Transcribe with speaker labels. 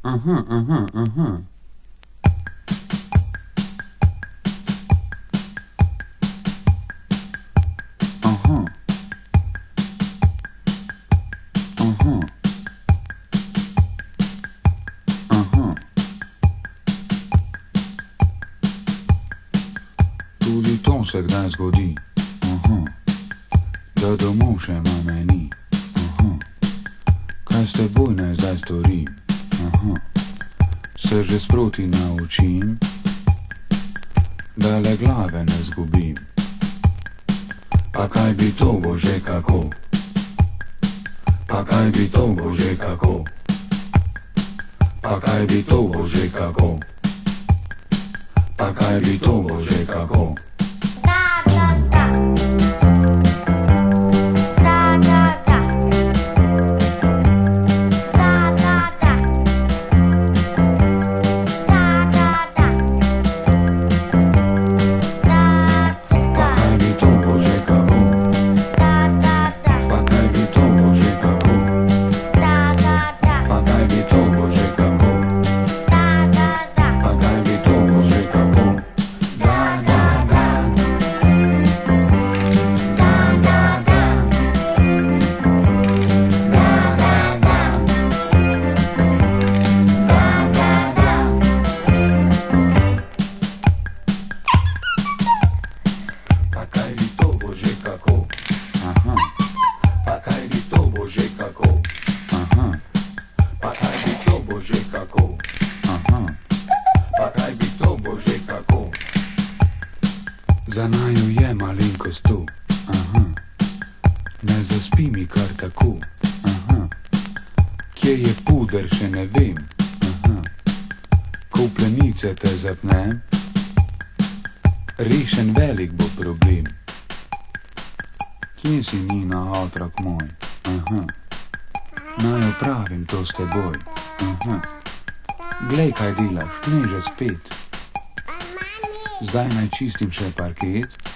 Speaker 1: Aha, aha, aha. Aha. Aha. Aha. Tudi to se kdaj zgodi. Aha. Da domov še mame ni. Aha. Kaj s teboj naj zdaj storim? Aha. Se že sproti naučim, da le glave ne zgubim. Pa kaj bi to bo že kako? Pa kaj bi to bo že kako? Pa kaj bi to bo že kako? Pa kaj bi to bo že kako? Za naju je malenkost tu, aha. Ne zaspi mi kar tako, aha. Kje je puder, še ne vem, aha. Ko v plenice te zapnem, rešen velik bo problem. Kje si Nina, otrok moj, aha. Naj opravim to s teboj, aha. Glej, kaj delaš, ne že spet. Zdaj naj čistim še parket.